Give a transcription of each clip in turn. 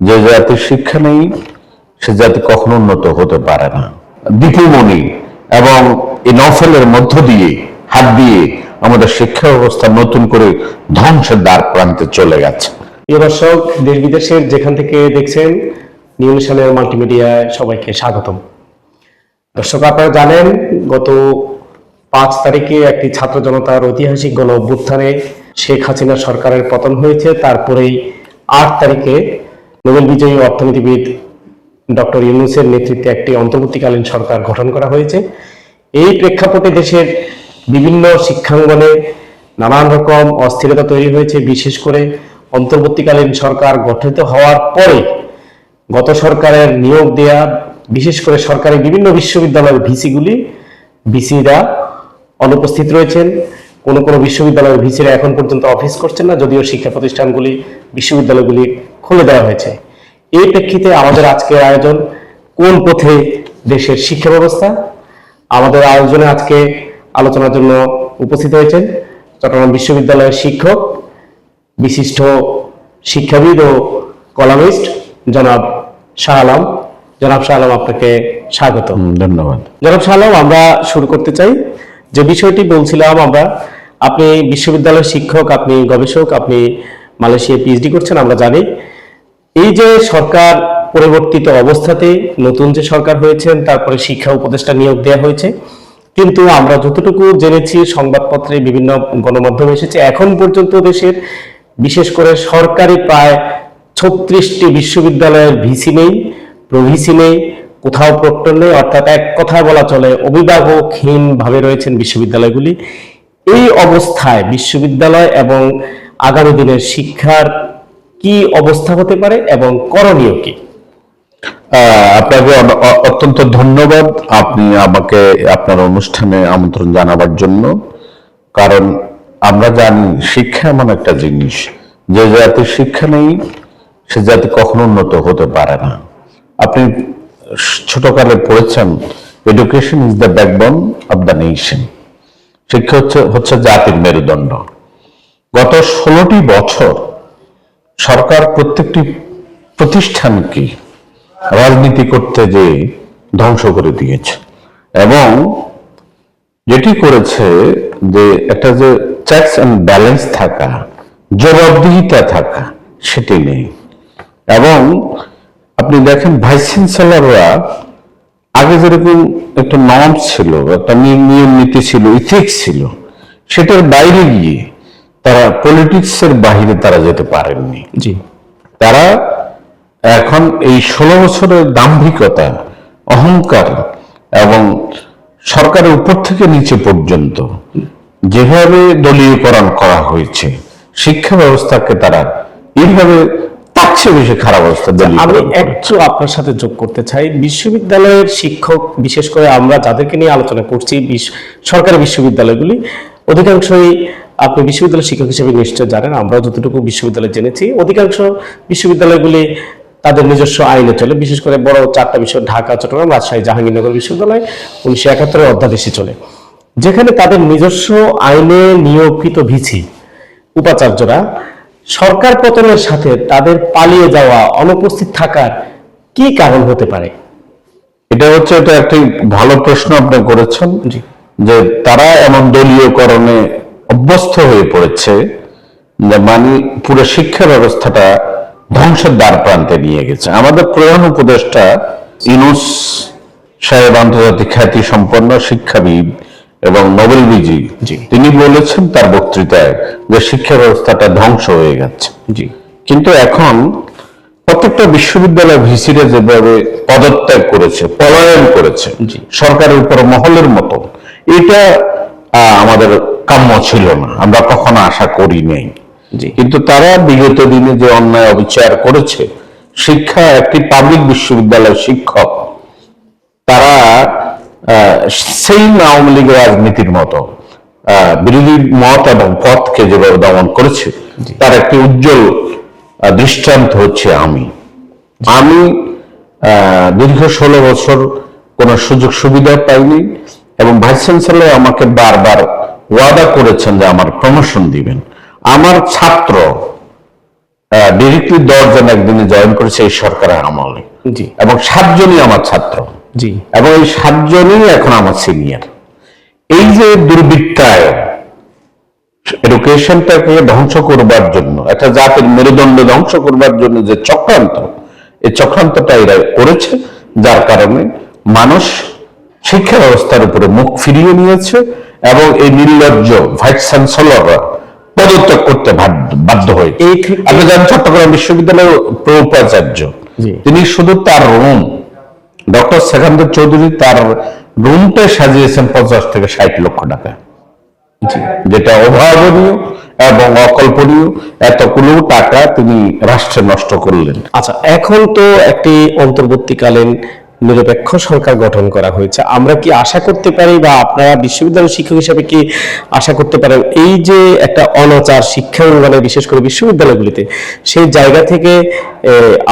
যে জাতির শিক্ষা নেই সে জাতি কখনো উন্নত হতে পারে না। দীপুমণি এবং এই নফেলের মধ্য দিয়ে হাত দিয়ে আমাদের শিক্ষা ব্যবস্থা নতুন করে ধ্বংসের দ্বার প্রান্তে চলে গেছে। প্রিয় দর্শক, দেশ বিদেশের যেখান থেকে দেখছেন নিউ মিশনের মাল্টিমিডিয়ায় সবাইকে স্বাগতম। দর্শক, আপনারা জানেন গত 5 তারিখে একটি ছাত্র জনতার ঐতিহাসিক গণ অভ্যুত্থানে শেখ হাসিনা সরকারের পতন হয়েছে। তারপরেই 8 তারিখে নোবেল বিজয়ী অর্থনীতিবিদ ডক্টর ইউনূসের নেতৃত্বে একটি অন্তর্বর্তীকালীন সরকার গঠন করা হয়েছে। এই প্রেক্ষাপটে দেশের বিভিন্ন শিক্ষাঙ্গনে নানান রকম অস্থিরতা তৈরি হয়েছে। বিশেষ করে অন্তর্বর্তীকালীন সরকার গঠিত হওয়ার পরে গত সরকারের নিয়োগ দেয়া, বিশেষ করে সরকারি বিভিন্ন বিশ্ববিদ্যালয়ের ভিসিরা অনুপস্থিত রয়েছেন। কোনো কোনো বিশ্ববিদ্যালয়ের ভিসিরা এখন পর্যন্ত অফিস করছেন না, যদিও শিক্ষা প্রতিষ্ঠানগুলি বিশ্ববিদ্যালয়গুলি খুলে দেওয়া হয়েছে। এই প্রেক্ষিতে আমাদের আজকের আয়োজন কোন পথে দেশের শিক্ষা ব্যবস্থা। আমাদের আয়োজনে আজকে আলোচনার জন্য উপস্থিত হয়েছেন চট্টগ্রাম বিশ্ববিদ্যালয়ের শিক্ষক, বিশিষ্ট শিক্ষাবিদ ও কলামিস্ট জনাব শাহ আলম। জনাব শাহ আলম, আপনাকে স্বাগত। ধন্যবাদ। জনাব শাহ আলম, আমরা শুরু করতে চাই যে বিষয়টি বলছিলাম আপনি বিশ্ববিদ্যালয়ের শিক্ষক, আপনি গবেষক, আপনি মালয়েশিয়ায় পিএইচডি করছেন, আমরা জানি। এই যে সরকার পরিবর্তিত অবস্থাতে নতুন যে সরকার হয়েছেন, তারপরে শিক্ষা উপদেষ্টা নিয়োগ দেওয়া হয়েছে, কিন্তু আমরা যতটুকু জেনেছি সংবাদপত্রে বিভিন্ন গণমাধ্যমে এসেছে, এখন পর্যন্ত দেশের বিশেষ করে সরকারি প্রায় 36টি বিশ্ববিদ্যালয়ের ভিসি নেই, প্রভিসি নেই, কোথাও প্রক্টর নেই। অর্থাৎ এক কথায় বলা চলে অভিভাবকহীন ভাবে রয়েছেন বিশ্ববিদ্যালয়গুলি। এই অবস্থায় বিশ্ববিদ্যালয় এবং আগামী দিনের শিক্ষার কি অবস্থা হতে পারে এবং করণীয় কি? আপনাকে অত্যন্ত ধন্যবাদ আপনি আমাকে আপনার অনুষ্ঠানে আমন্ত্রণ জানাবার জন্য। কারণ আমরা জানি শিক্ষা এমন একটা জিনিস, যে জাতির শিক্ষা নেই সে জাতি কখনো উন্নত হতে পারে না। আপনি ছোটকালে পড়েছেন, education is the backbone of the nation. শিক্ষা হচ্ছে জাতির মেরুদণ্ড। গত 16টি বছর সরকার প্রত্যেকটি প্রতিষ্ঠানকে রাজনীতি করতে যে ধ্বংস করে দিয়েছে, এবং যেটি করেছে যে একটা যে চেকস অ্যান্ড ব্যালেন্স থাকা, জবাবদিহিতা থাকা, সেটি নেই। এবং আপনি দেখেন ভাইস চ্যান্সেলররা আগে যেরকম একটা নর্ম ছিল, একটা নিয়ম নীতি ছিল, ইথিক্স ছিল, সেটার বাইরে গিয়ে তারা পলিটিক্সের বাইরে তারা যেতে পারেননি। জি, তারা এখন এই 16 বছরের দাম্ভিকতা, অহংকার এবং সরকারের উপর থেকে নিচে পর্যন্ত যেভাবে দলীয়করণ করা হয়েছে শিক্ষা ব্যবস্থাকে, তারা এইভাবে তার চেয়ে বেশি খারাপ অবস্থা। আমি একটু আপনার সাথে যোগ করতে চাই। বিশ্ববিদ্যালয়ের শিক্ষক, বিশেষ করে আমরা যাদেরকে নিয়ে আলোচনা করছি, সরকারি বিশ্ববিদ্যালয়গুলি অধিকাংশই, আপনি বিশ্ববিদ্যালয় শিক্ষক হিসেবে নিশ্চয় জানেন, আমরাও যতটুকু বিশ্ববিদ্যালয় জেনেছি, অধিকাংশ বিশ্ববিদ্যালয়গুলি তাদের নিজস্ব আইনে চলে। বিশেষ করে বড় 4টা বিশ্ববিদ্যালয়, ঢাকা, চট্টগ্রাম, রাজশাহী, জাহাঙ্গীরনগর বিশ্ববিদ্যালয় 1971 অধ্যাদেশে চলে, যেখানে তাদের নিজস্ব আইনে নিয়োগকৃত ভিসি উপাচার্যরা সরকার পতনের সাথে তাদের পালিয়ে যাওয়া, অনুপস্থিত থাকার কি কারণ হতে পারে? এটা একটি ভালো প্রশ্ন আপনি করেছেন, যে তারা এমন দলীয়করণে অভ্যস্ত হয়ে পড়েছে যে মানে পুরো শিক্ষা ব্যবস্থাটা ধ্বংসের দ্বার প্রান্তে নিয়ে গেছে। আমাদের প্রধান উপদেষ্টা ইউনূস সাহেব আন্তর্জাতিক খ্যাতি সম্পন্ন শিক্ষাবিদ এবং নোবেল বিজয়ী, তিনি বলেছেন তার বক্তৃতায় যে শিক্ষা ব্যবস্থাটা ধ্বংস হয়ে গেছে। কিন্তু এখন প্রত্যেকটা বিশ্ববিদ্যালয় ভিসিরা যেভাবে পদত্যাগ করেছে, পলায়ন করেছে সরকারের উপর মহলের মতো, এটা আমাদের কাম্য ছিল না, আমরা কখনো আশা করি নাই। কিন্তু তারা বিগত দিনে যে অন্যায় অবিচার করেছে, শিক্ষা, একটি পাবলিক বিশ্ববিদ্যালয়ের শিক্ষক তারা সেই আওয়ামী লীগের রাজনীতির মতো বিরোধী মত এবং পথকে যেভাবে দমন করেছে, তার একটি উজ্জ্বল দৃষ্টান্ত হচ্ছে আমি দীর্ঘ 16 বছর কোন সুযোগ সুবিধা পাইনি, এবং ভাইস চ্যান্সেলর আমাকে বারবার ওয়াদা করেছেন যে আমার প্রমোশন দিবেন। আমার ছাত্র ডিরেক্টলি 10 জন একদিনে জয়েন করেছে এই সরকারের আমলে, জি এবং 7 জনই আমার ছাত্র, জি এবং এই 7 জনই এখন আমার সিনিয়র। এই যে দুর্বৃত্তায়ন, এডুকেশনটাকে ধ্বংস করবার জন্য, একটা জাতির মেরুদণ্ড ধ্বংস করবার জন্য যে চক্রান্ত, এই চক্রান্তটা এরা করেছে, যার কারণে মানুষ শিক্ষা ব্যবস্থার উপরে মুখ ফিরিয়ে নিয়েছে, এবং এই নির্লজ্জ ভাইস চ্যান্সেলররা পদত্যাগ করতে বাধ্য হয়েছে। এই ক্ষেত্রে- আপনি জানেন চট্টগ্রাম বিশ্ববিদ্যালয়ের প্রোপাচার্য, জি। তিনি শুধু তার রুম, ডক্টর সেকান্দর চৌধুরী তার রুমটা সাজিয়েছেন 50 থেকে 60 লক্ষ টাকা, যেটা অভাবনীয় এবং অকল্পনীয়। এতগুলো টাকা তিনি রাষ্ট্রে নষ্ট করলেন। আচ্ছা, এখন তো একটি অন্তর্বর্তীকালীন নিরপেক্ষ সরকার গঠন করা হয়েছে, আমরা কি আশা করতে পারি বা আপনারা বিশ্ববিদ্যালয় শিক্ষক হিসেবে কি আশা করতে পারেন এই যে একটা অনাচার শিক্ষা অঙ্গনে, বিশেষ করে বিশ্ববিদ্যালয়গুলিতে, সেই জায়গা থেকে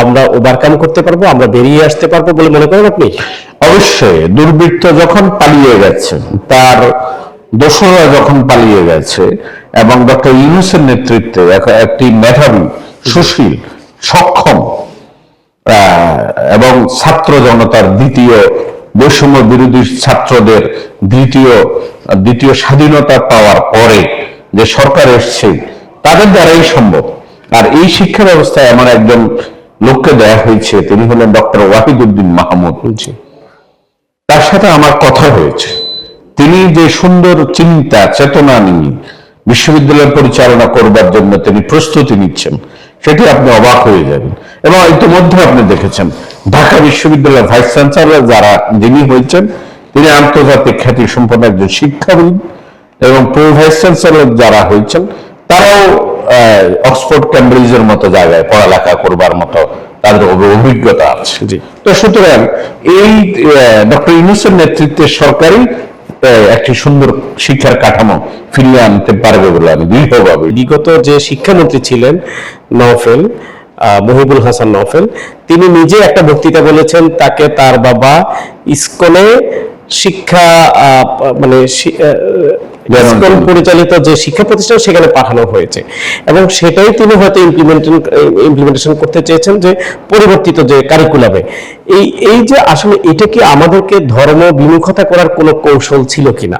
আমরা ওভারকাম করতে পারবো, আমরা বেরিয়ে আসতে পারবো বলে মনে করেন আপনি? অবশ্যই, দুর্বৃত্ত যখন পালিয়ে গেছে, তার দোসররা যখন পালিয়ে গেছে, এবং ডক্টর ইউনূসের নেতৃত্বে একটি মেধাবী, সুশীল, সক্ষম এবং ছাত্র জনতার দ্বিতীয়, বৈষম্য বিরোধী ছাত্রদের দ্বিতীয় স্বাধীনতা পাওয়ার পরে যে সরকার এসছে, তাদের দ্বারাই সম্ভব। আর এই শিক্ষা ব্যবস্থায় এমন একজন লোককে দেয়া হয়েছে, তিনি হলেন ডক্টর ওয়াহিদুদ্দিন মাহমুদ। তার সাথে আমার কথা হয়েছে, তিনি যে সুন্দর চিন্তা চেতনা নিয়ে বিশ্ববিদ্যালয় পরিচালনা করবার জন্য তিনি প্রস্তুতি নিচ্ছেন, সেটি আপনি অবাক হয়ে যাবেন। এবং ইতিমধ্যে আপনি দেখেছেন ঢাকা বিশ্ববিদ্যালয়ের ভাইস চ্যান্সেলর যিনি হয়েছেন, তিনি আন্তর্জাতিক খ্যাতি সম্পন্ন একজন শিক্ষাবিদ, এবং প্রো ভাইস চ্যান্সেলর যারা হয়েছেন তারাও অক্সফোর্ড ক্যামব্রিজের মতো জায়গায় পড়ালেখা করবার মতো তাদের অভিজ্ঞতা আছে। তো সুতরাং এই ডক্টর ইউনূসের নেতৃত্বে সরকারই একটি সুন্দর শিক্ষার কাঠামো ফিরিয়ে আনতে পারবে বলে আমি দৃঢ়ভাবে। বিগত যে শিক্ষামন্ত্রী ছিলেন নওফেল, মহিবুল হাসান নওফেল, তিনি নিজে একটা বক্তৃতা বলেছেন তাকে তার বাবা ইসকনে শিক্ষা মানে ইসকন পরিচালিত যে শিক্ষা প্রতিষ্ঠান সেখানে পাঠানো হয়েছে, এবং সেটাই তিনি হয়তো ইমপ্লিমেন্টেশন করতে চেয়েছেন, যে পরিবর্তিত যে কারিকুলামে। এই যে আসলে এটা কি আমাদেরকে ধর্ম বিমুখতা করার কোনো কৌশল ছিল কিনা?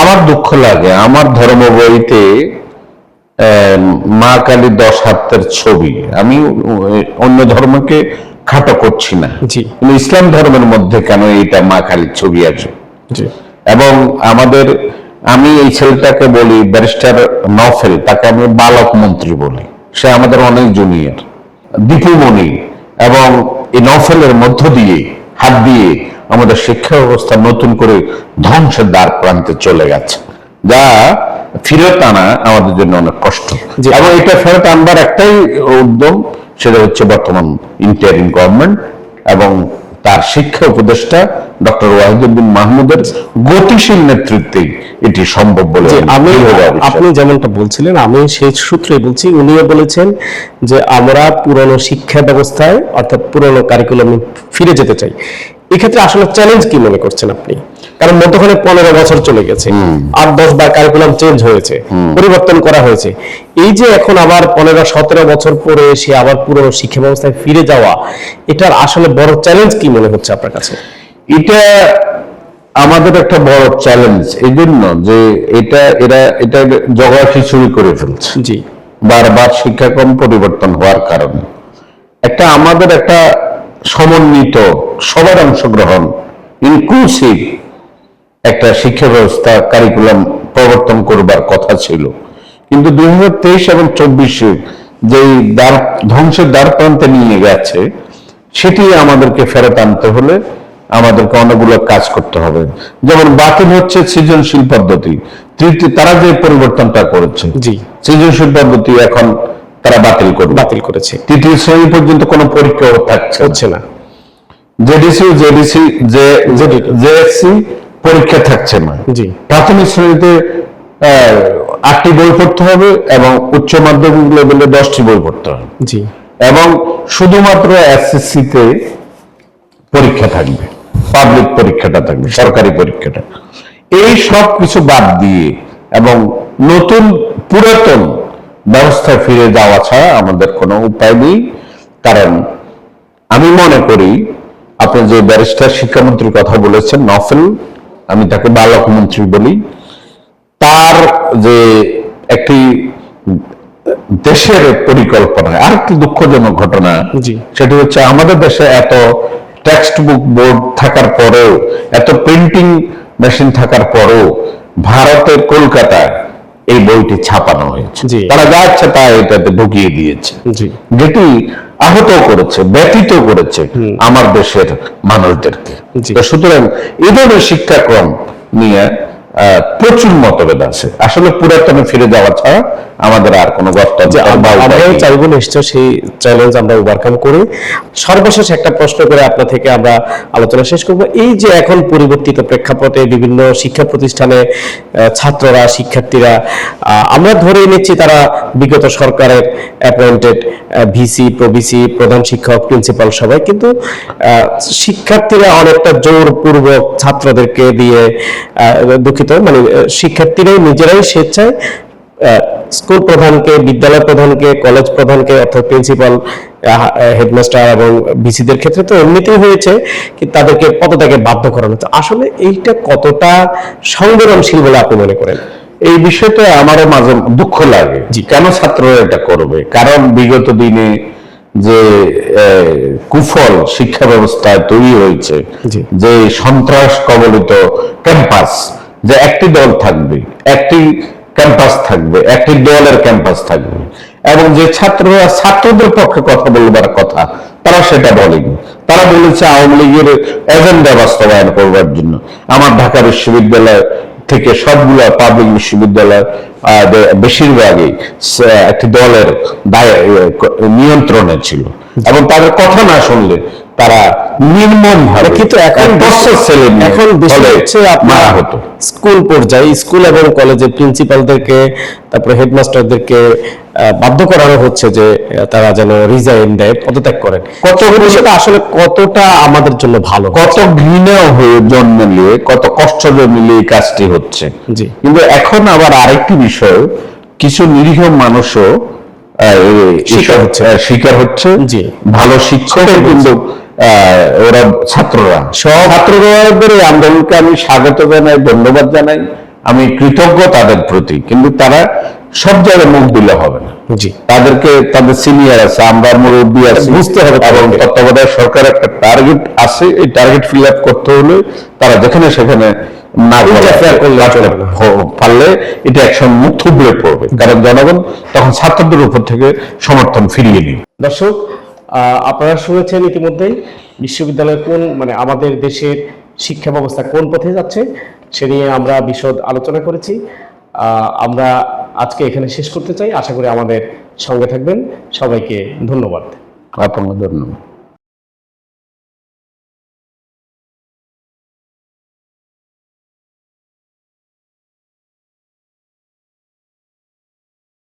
আমার দুঃখ লাগে, আমার ধর্ম বইতে মা কালী 10 হাতের ছবি, আমি অন্য ধর্মকে খাটো করছি না, কিন্তু ইসলাম ধর্মের মধ্যে কেন এইটা মা কালীর ছবি আছে? এবং আমি এই ছেলেটাকে বলি ব্যারিস্টার নওফেল, তাকে আমি বালক মন্ত্রী বলি, সে আমাদের অনেক জুনিয়র, দীপুমণি, এবং এই নওফেলের মধ্য দিয়ে হাত দিয়ে আমাদের শিক্ষা ব্যবস্থা নতুন করে ধ্বংসের দ্বার প্রান্তে চলে গেছে, যা ফেরত আনা আমাদের জন্য অনেক কষ্ট। এবং এটা ফেরত আনবার একটাই উদ্যম, সেটা হচ্ছে বর্তমান ইন্টারিম গভর্নমেন্ট এবং তার শিক্ষা উপদেষ্টা ডক্টর ওয়াহিদুদ্দিন মাহমুদের গতিশীল নেতৃত্বে এটি সম্ভব বলে আপনি যেমনটা বলছিলেন, আমি সেই সূত্রেই বলছি। উনিও বলেছেন যে আমরা পুরনো শিক্ষা ব্যবস্থায়, অর্থাৎ পুরনো কারিকুলামে ফিরে যেতে চাই। এক্ষেত্রে আসলে চ্যালেঞ্জ কি মনে করছেন আপনি? কারণ মধ্যখানে 15 বছর চলে গেছে, 8-10 বার কারিকুলাম চেঞ্জ হয়েছে, পরিবর্তন করা হয়েছে। এই যে এখন আবার 15-17 বছর পরে এসে আবার পুরনো শিক্ষা ব্যবস্থায় ফিরে যাওয়া, এটার আসলে বড় চ্যালেঞ্জ কি মনে হচ্ছে আপনার কাছে? এটা আমাদের একটা বড় চ্যালেঞ্জ, এই জন্য যে এটা জগা খিচুড়ি করে ফেলছে। বারবার শিক্ষাক্রম পরিবর্তন হওয়ার কারণে আমাদের একটা সমন্বিত, সবার অংশগ্রহণ, ইনক্লুসিভ একটা শিক্ষা ব্যবস্থা, কারিকুলাম প্রবর্তন করবার কথা ছিল। কিন্তু 2023 এবং 24-এ যে ধ্বংসের দ্বার প্রান্তে নিয়ে গেছে, সেটি আমাদেরকে ফেরত আনতে হলে আমাদেরকে অনেকগুলো কাজ করতে হবে। যেমন বাতিল হচ্ছে সৃজনশীল পদ্ধতি, তারা যে পরিবর্তনটা করেছে, সৃজনশীল পদ্ধতি এখন তারা বাতিল করেছে। 3য় শ্রেণী পর্যন্ত কোনো পরীক্ষা হচ্ছে না, জেএসসি পরীক্ষা থাকছে না। প্রাথমিক শ্রেণীতে 8টি বই পড়তে হবে এবং উচ্চ মাধ্যমিক লেভেলে 10টি বই পড়তে হবে, এবং শুধুমাত্র এসএসসিতে পরীক্ষা থাকবে, পাবলিক পরীক্ষাটা থাকবে, সরকারি পরীক্ষাটা। এই সব কিছু বাদ দিয়ে এবং পুরাতন ব্যবস্থায় ফিরে যাওয়া ছাড়া আমাদের কোনো উপায় নেই। কারণ আমি মনে করি আপনি যে ব্যারিস্টার শিক্ষামন্ত্রীর কথা বলেছেন নফেল, আমি তাকে বালক মন্ত্রী বলি, তার যে একটি দেশের পরিকল্পনা, আর একটি দুঃখজনক ঘটনা, সেটি হচ্ছে আমাদের দেশে এত টেক্সট বুক বোর্ড থাকার পরেও, এত প্রিন্টিং মেশিন থাকার পরেও ভারতের কলকাতায় এই বইটি ছাপানো হয়েছে। তারা যা ইচ্ছা তা এটাতে ঢুকিয়ে দিয়েছে, যেটি আহত করেছে, ব্যথিত করেছে আমার দেশের মানুষদেরকে। সুতরাং এই ধরনের শিক্ষাক্রম নিয়ে প্রচুর মতভেদ আছে। আসলে পুরাতনে ফিরে যাওয়া ছাড়া আমাদের আর কোনো আমরাও চাইবো নিশ্চয় সেই চ্যালেঞ্জ আমরা ওভারকাম করি। সর্বশেষ একটা প্রশ্ন করে আপনার থেকে আমরা আলোচনা শেষ করব। এই যে এখন পরিবর্তিত প্রেক্ষাপটে বিভিন্ন শিক্ষা প্রতিষ্ঠানে ছাত্ররা, শিক্ষার্থীরা, আমরা ধরে নিচ্ছি তারা বিগত সরকারের অ্যাপয়েন্টেড ভিসি, প্রভিসি, প্রধান শিক্ষক, প্রিন্সিপাল সবাই, কিন্তু শিক্ষার্থীরা অনেকটা জোরপূর্বক ছাত্রদেরকে দিয়ে, দুঃখিত, মানে শিক্ষার্থীরাই নিজেরাই স্বেচ্ছায় স্কুল প্রধানকে, বিদ্যালয় প্রধানকে, কলেজ প্রধানকে অর্থাৎ প্রিন্সিপাল, হেডমাস্টার এবং ভিসিদের ক্ষেত্রে তো এমনিতেই হয়েছে, কিন্তু তাদেরকে পদত্যাগে বাধ্য করানো হচ্ছে। আসলে এইটা কতটা সংবেদনশীল বলে আপনি মনে করেন? এই বিষয়টা আমারও মাঝে দুঃখ লাগে, কেন ছাত্ররা এটা করবে। কারণ বিগত দিনে যে কুফল শিক্ষা ব্যবস্থায় তৈরি হয়েছে, যে সন্ত্রাস কবলিত ক্যাম্পাস, যে একটি দল থাকবে, একটি ক্যাম্পাস থাকবে, একটি দলের ক্যাম্পাস থাকবে, এবং যে ছাত্ররা ছাত্রদের পক্ষে কথা বলবার কথা তারা সেটা বলেনি। তারা বলেছে আওয়ামী লীগের এজেন্ডা বাস্তবায়ন করবার জন্য। আমার ঢাকা বিশ্ববিদ্যালয় থেকে সবগুলো পাবলিক বিশ্ববিদ্যালয় বেশিরভাগই একটি দলের নিয়ন্ত্রণে ছিল, এবং তাদের কথা না শুনলে তারা নির্মম ভাবে, কিন্তু এখন বিষয় হচ্ছে মারা হতো। স্কুল পর্যায়ে, স্কুল এবং কলেজের প্রিন্সিপালদেরকে, তারপরে হেডমাস্টারদেরকে বাধ্য করানো হচ্ছে যে তারা যেন রিজাইন দেয়, পদত্যাগ করেন। সেটা আসলে কতটা আমাদের জন্য ভালো, কত ঘৃণা হয়ে জন্ম নিয়ে, কত কষ্ট জন্মিলে এই কাজটি হচ্ছে। কিন্তু এখন আবার আরেকটি বিষয়, কিছু নিরীহ মানুষও শিকার হচ্ছে। ভালো শিক্ষক, কিন্তু ওরা ছাত্ররা, ছাত্রদের আন্দোলনকে আমি স্বাগত জানাই, ধন্যবাদ জানাই, আমি কৃতজ্ঞ তাদের প্রতি। কিন্তু তারা সব জায়গায় মুখ দিলে হবে না, তাদেরকে, তাদের সিনিয়র আছে, আমরা মুরব্বী আছি, বুঝতে হবে। এবং তত্ত্বাবধায়ক সরকার একটা টার্গেট আছে, এই টার্গেট ফিল আপ করতে হলে তারা যেখানে সেখানে না পারলে এটা একসময় মুখ থুবড়ে পড়বে, কারণ জনগণ তখন ছাত্রদের উপর থেকে সমর্থন ফিরিয়ে নিবে। দর্শক, আপনারা শুনেছেন ইতিমধ্যেই বিশ্ববিদ্যালয় কোন, মানে আমাদের দেশের শিক্ষা ব্যবস্থা কোন পথে যাচ্ছে, সে নিয়ে আমরা বিশদ আলোচনা করেছি। আমরা আজকে এখানে শেষ করতে চাই। আশা করি আমাদের সঙ্গে থাকবেন। সবাইকে ধন্যবাদ। আপনাকে ধন্যবাদ।